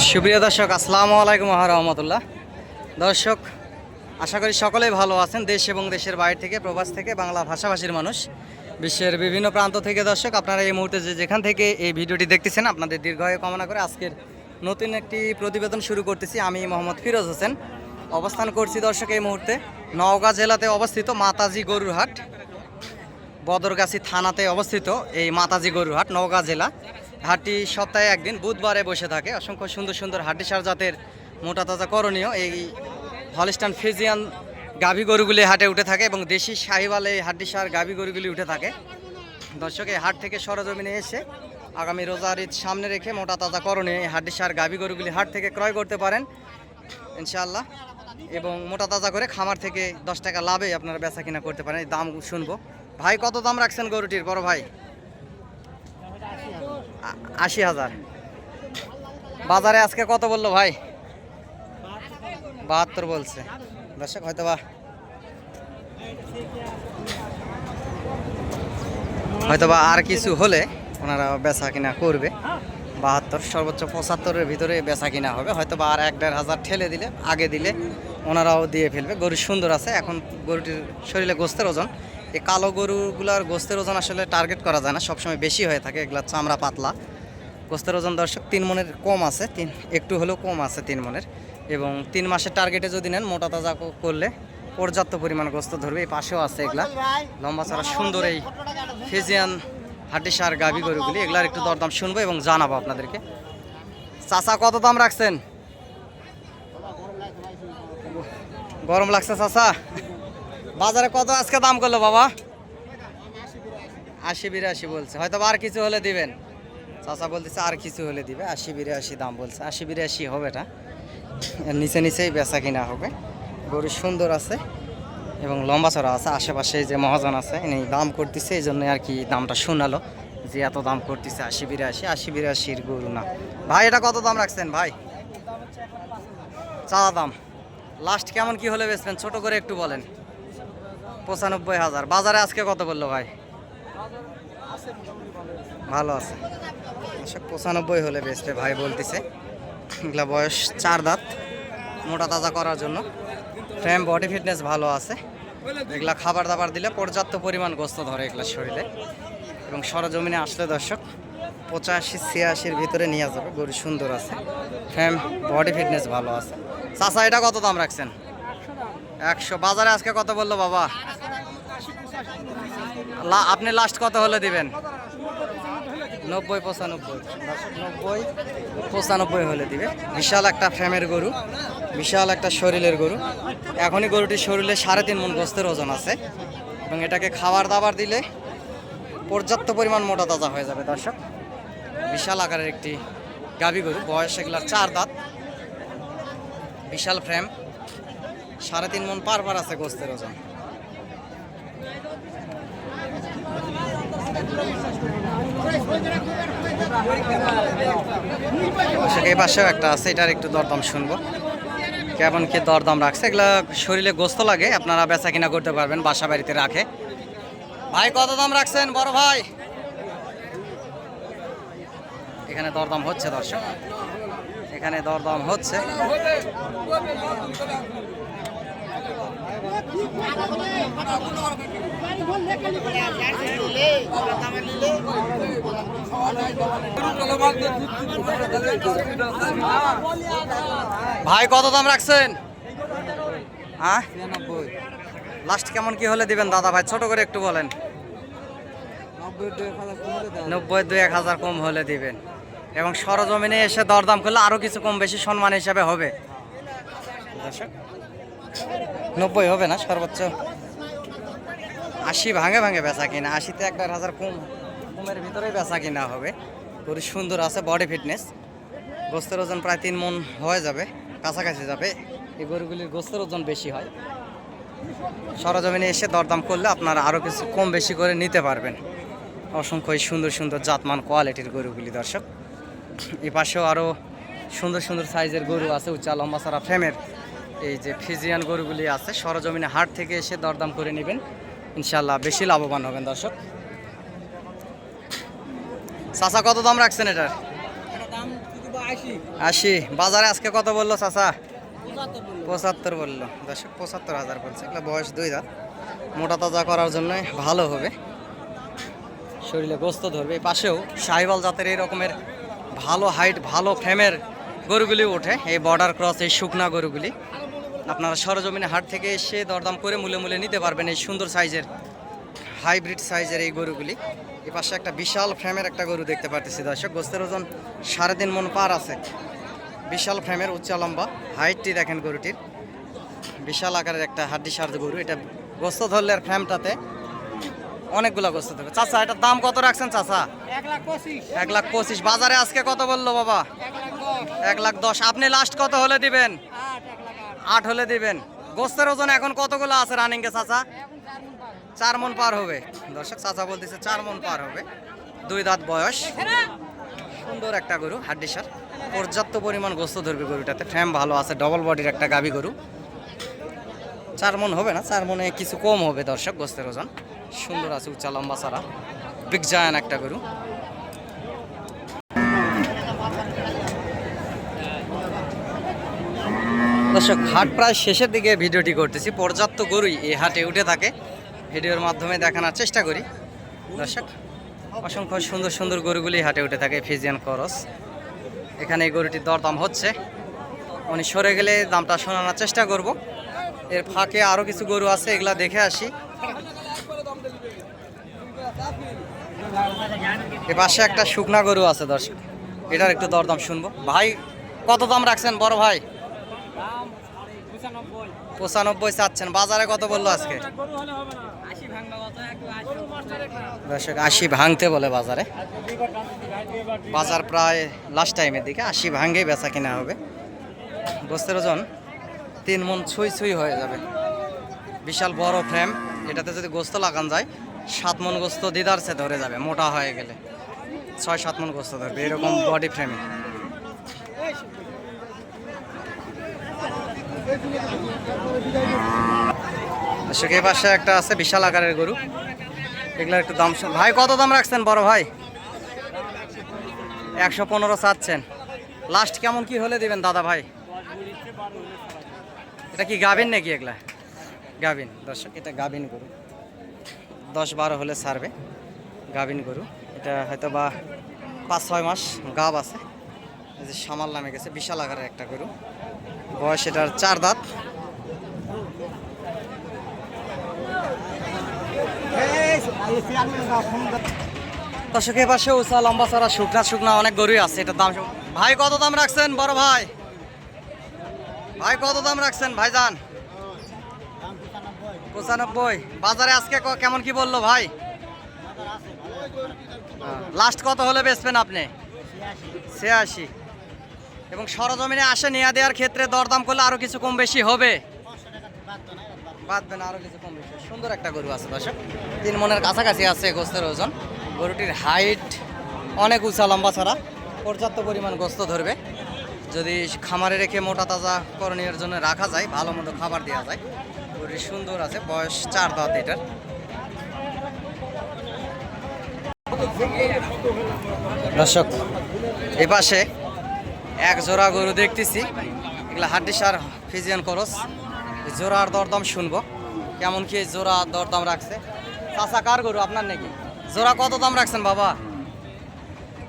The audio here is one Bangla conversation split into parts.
সুপ্রিয় দর্শক, আসসালামু আলাইকুম রহমতুল্লাহ। দর্শক, আশা করি সকলেই ভালো আছেন। দেশ এবং দেশের বাইরে থেকে, প্রবাস থেকে, বাংলা ভাষাভাষীর মানুষ, বিশ্বের বিভিন্ন প্রান্ত থেকে দর্শক আপনারা এই মুহূর্তে যেখান থেকে এই ভিডিওটি দেখতেছেন, আপনাদের দীর্ঘায়ু কামনা করে আজকের নতুন একটি প্রতিবেদন শুরু করতেছি। আমি মোহাম্মদ ফিরোজ হোসেন অবস্থান করছি দর্শক এই মুহূর্তে নওগাঁ জেলাতে অবস্থিত মাতাজি গরুর হাট, বদরগাছি থানাতে অবস্থিত এই মাতাজি গরুর হাট নওগাঁ জেলা। হাটটি সপ্তাহে একদিন বুধবারে বসে থাকে। অসংখ্য সুন্দর সুন্দর হাড্ডিসার জাতের মোটা তাজা করণীয় এই হলস্টাইন ফ্রিজিয়ান গাভী গরুগুলি হাটে উঠে থাকে এবং দেশি শাহিওয়াল এই হাড্ডিসার গাভী গরুগুলি উঠে থাকে। দর্শক, এই হাট থেকে সরজমিনে এসে আগামী রোজার ঈদ সামনে রেখে মোটা তাজা করণীয় এই হাড্ডিসার গাভী গরুগুলি হাট থেকে ক্রয় করতে পারেন ইনশাআল্লাহ, এবং মোটা তাজা করে খামার থেকে 10 টাকা লাভে আপনারা বেচা কিনা করতে পারেন। এই দাম শুনবো। ভাই, কত দাম রাখছেন গরুটির? বড় ভাই 80,000। বাজারে আজকে কত বললো ভাই? 72 বলছে। দর্শক, হয়তোবা আর কিছু হলে ওনারা বেচা কিনা করবে। 72 সর্বোচ্চ 75-এর ভিতরে বেচা কিনা হবে। হয়তোবা আর 1-1.5 ঠেলে দিলে, আগে দিলে ওনারাও দিয়ে ফেলবে। গরু সুন্দর আছে। এখন গরুটির শরীরে গোস্তের ওজন, এই কালো গরুগুলার গোস্তের ওজন আসলে টার্গেট করা যায় না, সবসময় বেশি হয়ে থাকে। এগুলা চামড়া পাতলা। গোস্তের ওজন দর্শক 3 মনের কম আছে, একটু হলেও কম আছে 3 মনের। এবং 3 মাসের টার্গেটে যদি নেন, মোটা তাজা করলে পর্যাপ্ত পরিমাণ গোস্ত ধরবে। এই পাশেও আছে এগুলা লম্বা চড়া সুন্দর এই ফ্রিজিয়ান হাড্ডিসার গাভী গরুগুলি। এগুলার একটু দরদাম শুনবো এবং জানাবো আপনাদেরকে। চাচা, কত দাম রাখছেন? গরম লাগছে চাচা? বাজারে কত আজকে দাম করলো বাবা? 80-82 বলছে। হয়তো আর কিছু হলে দিবেন। চাচা বলতেছে আর কিছু হলে দিবে। 80-82 দাম বলছে। 80-82 হবে এটা, এর নিচে নিচেই বেচা কিনা হবে। গরু সুন্দর আছে এবং লম্বা চড়া আছে। আশেপাশে যে মহাজন আছে ইনি দাম করতেছে, এই জন্য আর কি দামটা শোনালো যে এত দাম করতেছে। 80-82, 80-82 গরু না ভাই। এটা কত দাম রাখছেন ভাই? চাওয়া দাম লাস্ট কেমন কি হলে বেচবেন? ছোট করে একটু বলেন। 95,000। বাজারে আজকে কত বললো ভাই? ভালো আছে। 95 হলে বেচবে ভাই বলতেছে। এগুলা বয়স 4 দাঁত, মোটা তাজা করার জন্য। ফ্রেম বডি ফিটনেস ভালো আছে। এগুলা খাবার দাবার দিলে পর্যাপ্ত পরিমাণ গোস্ত ধরে এগুলা শরীরে। এবং সরজমিনে আসলে দর্শক 85-86-এর ভিতরে নিয়ে যাবে। গরু সুন্দর আছে, ফ্রেম বডি ফিটনেস ভালো আছে। চাচা, এটা কত দাম রাখছেন? 100। বাজারে আজকে কত বললো বাবা? আপনি লাস্ট কত হলে দিবেন? 90-95। 90-95 হলে দিবে। বিশাল একটা ফ্রেমের গরু, বিশাল একটা শরীরের গরু। এখনই গরুটির শরীরে 3.5 মণ গোস্তের ওজন আছে এবং এটাকে খাবার দাবার দিলে পর্যাপ্ত পরিমাণ মোটা তাজা হয়ে যাবে দর্শক। বিশাল আকারের একটি গাভী গরু, বয়স এগুলার 4 দাঁত, বিশাল ফ্রেম, 3.5 মণ পার আছে গোস্তের ওজন। এই পাশেও একটা আছে, এটার একটু দরদাম শুনবো কেমন কি দরদাম রাখছে। এগুলা শরীরে গোস্ত লাগে, আপনারা বেচা কিনা করতে পারবেন, বাসা বাড়িতে রাখে। ভাই, কত দাম রাখছেন বড় ভাই? এখানে দরদাম হচ্ছে দর্শক, এখানে দরদাম হচ্ছে। ভাই, কত দাম রাখছেন? হ্যাঁ, 90। লাস্ট কেমন কি হলে দিবেন দাদা ভাই? ছোট করে একটু বলেন। 90-1,000 কম হলে দিবেন এবং সরজমিনে এসে দরদাম করলে আরো কিছু কম বেশি সম্মান হিসাবে হবে। 90 হবে না, সর্বোচ্চ 80 ভাঙে ভাঙে বেচা কিনা। 80-তে 1,500 কমের ভিতরে বেচা কিনা হবে। গরু সুন্দর আছে, বডি ফিটনেস। গোস্তের ওজন প্রায় 3 মণ হয়ে যাবে, কাছাকাছি যাবে। এই গরুগুলির গোস্তের ওজন বেশি হয়। সরজমিনে এসে দরদাম করলে আপনারা আরও কিছু কম বেশি করে নিতে পারবেন। অসংখ্য সুন্দর সুন্দর জাতমান কোয়ালিটির গরুগুলি দর্শক। এই পাশেও আরও সুন্দর সুন্দর সাইজের গরু আছে, উঁচা লম্বা সারা ফ্রেমের এই যে ফ্রিজিয়ান গরুগুলি আছে। সরজমিনে হাট থেকে এসে দরদাম করে নেবেন, ইনশাল্লাহ বেশি লাভবান হবেন দর্শক। চাচা, কত দাম রাখছেন এটার? 80। বাজারে আজকে কত বললো চাচা? 75 বললো দর্শক, 75,000 বলছে। এগুলো বয়স 2 দাঁত, মোটা তাজা করার জন্য ভালো হবে, শরীরে গোস্ত ধরবে। এই পাশেও শাহিওয়াল জাতের এই রকমের ভালো হাইট ভালো ফ্রেমের গরুগুলি ওঠে, এই বর্ডার ক্রস এই শুকনা গরুগুলি। আপনারা সরজমিনে হাট থেকে এসে দরদাম করে মূলে মূলে নিতে পারবেন এই সুন্দর সাইজের হাইব্রিড সাইজের এই গরুগুলি। এই পাশে একটা বিশাল ফ্রেমের একটা গরু দেখতে পারতেছি দর্শক, গোস্তের ওজন 3.5 মণ পার আছে। বিশাল ফ্রেমের, উচ্চা লম্বা, হাইটটি দেখেন গরুটির, বিশাল আকারের একটা হাড্ডিসার গরু। এটা গোস্ত ধরলে আর ফ্রেমটাতে অনেকগুলা গোস্ত ধরবে। চাচা এটার দাম কত রাখছেন চাচা? 1,25,000। বাজারে আজকে কত বললো বাবা? 1,10,000। আপনি লাস্ট কত হলে দিবেন? 8 হলে দিবেন। গোস্তের ওজন এখন কতগুলো আছে রানিংয়ে চাচা? 4 মণ পার হবে দর্শক, চাচা বলতেছে 4 মণ পার হবে। 2 দাঁত বয়স, সুন্দর একটা গরু, হাড্ডিসার, পর্যাপ্ত পরিমাণ গোস্ত ধরবে গরুটাতে, ফ্রেম ভালো আছে, ডবল বডির একটা গাভী গরু। 4 মণ হবে না, 4 মণে কিছু কম হবে দর্শক গোস্তের ওজন। সুন্দর আছে, উচ্চা লম্বা সারা, বিগ জায়ান একটা গরু। দর্শক হাট প্রায় শেষের দিকে ভিডিওটি করতেছি, পর্যাপ্ত গরুই এই হাটে উঠে থাকে, ভিডিওর মাধ্যমে দেখানোর চেষ্টা করি দর্শক। অসংখ্য সুন্দর সুন্দর গরুগুলি হাটে উঠে থাকে, ফিজিয়ান ক্রস। এখানে এই গরুটির দরদাম হচ্ছে, উনি সরে গেলে দামটা শোনানোর চেষ্টা করব। এর ফাঁকে আরও কিছু গরু আছে, এগুলা দেখে আসি। এ পাশে একটা শুকনা গরু আছে দর্শক, এটার একটু দরদাম শুনবো। ভাই কত দাম রাখছেন বড় ভাই? 95 চাচ্ছেন। বাজারে কত বললো আজকে? দর্শক 80 ভাঙতে বলে বাজারে। বাজার প্রায় লাস্ট টাইমের দিকে 80 ভাঙেই বেচা কিনা হবে। গোস্তের ওজন 3 মণ ছুঁই ছুঁই হয়ে যাবে, বিশাল বড় ফ্রেম। এটাতে যদি গোস্ত লাগান যায় 7 মণ গোস্ত দিদারসে ধরে যাবে, মোটা হয়ে গেলে 6-7 মণ গোস্ত ধরবে এরকম বডি ফ্রেমে। এই পাশে একটা আছে বিশাল আকারের গরু, এগুলোর একটু দাম। ভাই কত দাম রাখছেন বড় ভাই? 115 চাচ্ছেন। লাস্ট কেমন কি হলে দিবেন দাদা ভাই? এটা কি গাভিন নাকি? এগুলা গাভিন দর্শক, এটা গাভিন গরু, 10-12 হলে ছাড়বে, গাভিন গরু। এটা হয়তো বা 5-6 মাস গাব আছে, এই যে সামাল নামে গেছে, বিশাল আকারের একটা গরু, বয়স এটার 4 দাঁত। দর্শক এর পাশে উঁচা লম্বা চড়া শুকনা শুকনা অনেক গরুই আছে, এটার দাম। ভাই কত দাম রাখছেন বড় ভাই? ভাই কত দাম রাখছেন ভাইজান? 95। বাজারে আজকে কেমন কি বললো ভাই? লাস্ট কত হলে বেচবেন আপনি? 86। এবং সরজমিনে আসে নিয়ে দেওয়ার ক্ষেত্রে দরদাম করলে আরো কিছু কম বেশি হবে, বাদবে না, আরো কিছু কম বেশি। সুন্দর একটা গরু আছে দর্শক, 3 মণের কাছাকাছি আছে গোস্তের ওজন। গরুটির হাইট অনেক উঁচা লম্বা ছাড়া, পর্যাপ্ত পরিমাণ গোস্ত ধরবে। যদি খামারে রেখে মোটা তাজা করণীয়ের জন্য রাখা যায়, ভালো মন্দ খাবার দেওয়া যায়। গরুটি সুন্দর আছে, বয়স 4 দাঁত এটার। দর্শক এ পাশে এক জোড়া গরু দেখতেছি, এগুলা হাড্ডিসার ফিজিয়ান ক্রস। জোড়ার দরদাম শুনবো, কেমন কি জোড়া দরদাম রাখছে। চাচা কার গরু আপনার নাকি? জোড়া কত দাম রাখছেন বাবা?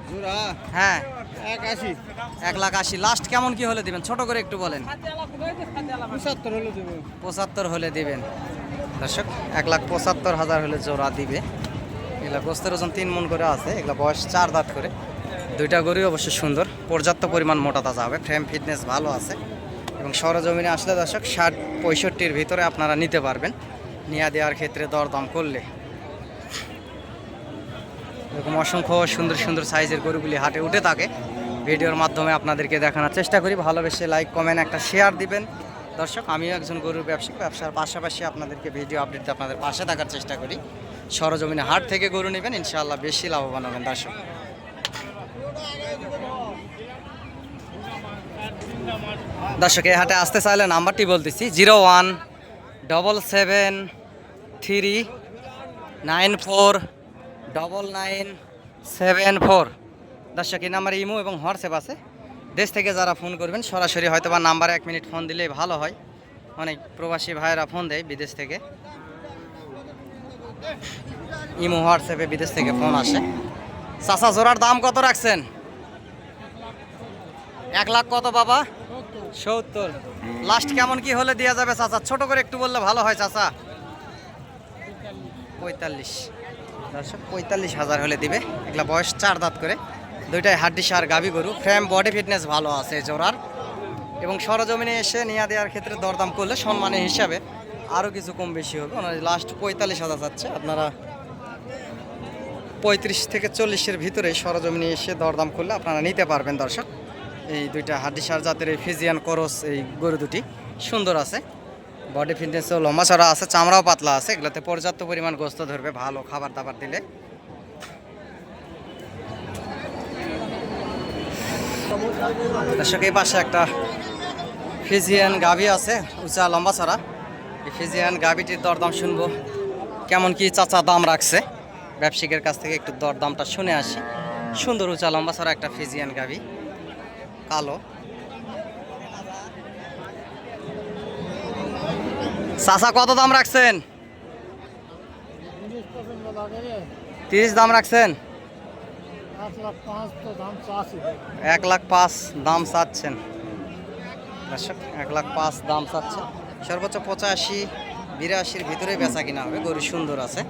জোড়া হ্যাঁ 180। 1,80,000। লাস্ট কেমন কি হলে দিবেন, ছোট করে একটু বলেন। 75 হলে দেবো। 75 হলে দিবেন দর্শক, 1,75,000 হলে জোড়া দিবে। এগুলা গোস্তের ওজন 3 মণ করে আছে, এগুলা বয়স 4 দাঁত করে। দুইটা গরুই অবশ্য সুন্দর, পর্যাপ্ত পরিমাণ মোটা তাজা হবে, ফ্রেম ফিটনেস ভালো আছে। এবং সরজমিনে আসলে দর্শক 60-65-র ভিতরে আপনারা নিতে পারবেন, নিয়ে দেওয়ার ক্ষেত্রে দরদাম করলে। এরকম অসংখ্য সুন্দর সুন্দর সাইজের গরুগুলি হাটে উঠে থাকে, ভিডিওর মাধ্যমে আপনাদেরকে দেখানোর চেষ্টা করি। ভালোবেসে লাইক কমেন্ট একটা শেয়ার দিবেন দর্শক। আমিও একজন গরুর ব্যবসায়ী, ব্যবসার পাশাপাশি আপনাদেরকে ভিডিও আপডেট দিয়ে আপনাদের পাশে থাকার চেষ্টা করি। সরজমিনে হাট থেকে গরু নেবেন, ইনশাআল্লাহ বেশি লাভবান হবেন দর্শক। দর্শক এই হাটে আসতে চাইলে নাম্বারটি বলতেছি 0177394994। দর্শক এই নাম্বারে ইমো এবং হোয়াটসঅ্যাপ আছে, দেশ থেকে যারা ফোন করবেন সরাসরি হয়তো বা নাম্বারে 1 মিনিট ফোন দিলেই ভালো হয়। অনেক প্রবাসী ভাইয়েরা ফোন দেয় বিদেশ থেকে, ইমো হোয়াটসঅ্যাপে বিদেশ থেকে ফোন আসে। চাচা জোড়ার দাম কত রাখছেন? 1 লাখ কত বাবা? 70। লাস্ট কেমন কি হলে দেওয়া যাবে চাচা? ছোট করে একটু বললে ভালো হয় চাচা। 45। দর্শক 45,000 হলে দিবে। এগুলা বয়স 4 দাঁত করে, দুইটাই হাড্ডি সার গাভী গরু, ফ্রেম বডি ফিটনেস ভালো আছে জোড়ার। এবং সরজমিনে এসে নিয়ে দেওয়ার ক্ষেত্রে দরদাম করলে সম্মানের হিসাবে আরও কিছু কম বেশি হবে। ওনার লাস্ট 45,000 যাচ্ছে, আপনারা 35 থেকে 40-এর ভিতরে সরজমিনে এসে দরদাম করলে আপনারা নিতে পারবেন দর্শক। এই দুইটা হাড্ডিসার জাতের এই ফিজিয়ান করস এই গরু দুটি সুন্দর আছে, বডি ফিটনেসও লম্বা চড়া আছে, চামড়াও পাতলা আছে। এগুলোতে পর্যাপ্ত পরিমাণ গোস্ত ধরবে ভালো খাবার দাবার দিলে। দর্শক এই পাশে একটা ফিজিয়ান গাভী আছে, উঁচা লম্বা চড়া। এই ফিজিয়ান গাভীটির দরদাম শুনবো, কেমন কি চাচা দাম রাখছে ব্যবসায়িকের কাছ থেকে একটু দরদামটা শুনে আসি। সুন্দর উঁচা লম্বা চড়া একটা ফিজিয়ান গাভী, কালো। চাচা কত দাম রাখছেন? 30 দাম রাখছেন। 1,05,000 দাম চাচ্ছেন দর্শক, 1,05,000 দাম চাচ্ছেন। সর্বোচ্চ 85-82-এর ভিতরে বেচা কিনা হবে। গরু সুন্দর আছে,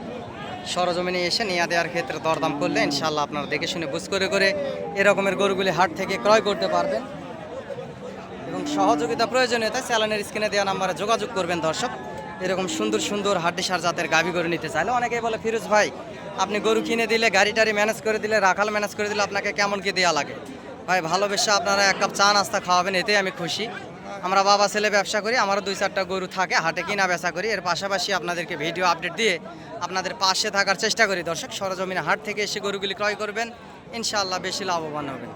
সরজমিনে এসে নিয়ে দেওয়ার ক্ষেত্রে দরদাম করলে ইনশাল্লাহ আপনারা দেখে শুনে বুঝ করে করে এরকমের গরুগুলি হাট থেকে ক্রয় করতে পারবেন। এবং সহযোগিতা প্রয়োজনীয়তায় চ্যানেলের স্ক্রিনে দেওয়া নাম্বারে যোগাযোগ করবেন দর্শক। এরকম সুন্দর সুন্দর হাড্ডিসার জাতের গাভী গরু নিতে চাইলে অনেকেই বলে, ফিরোজ ভাই আপনি গরু কিনে দিলে, গাড়ি টাড়ি ম্যানেজ করে দিলে, রাখাল ম্যানেজ করে দিলে আপনাকে কেমন কি দেওয়া লাগে? ভাই ভালোবেসে আপনারা 1 কাপ চা নাস্তা খাওয়াবেন, এতেই আমি খুশি। আমরা বাবা ছেলে ব্যবসা করি, আমারও 2-4টা গরু থাকে, হাটে কিনা বেচা করি। এর পাশাপাশি আপনাদেরকে ভিডিও আপডেট দিয়ে আপনাদের পাশে থাকার চেষ্টা করি দর্শক। সরজমিনে হাট থেকে এসে গরুগুলি ক্রয় করবেন, ইনশাআল্লাহ বেশি লাভবান হবেন।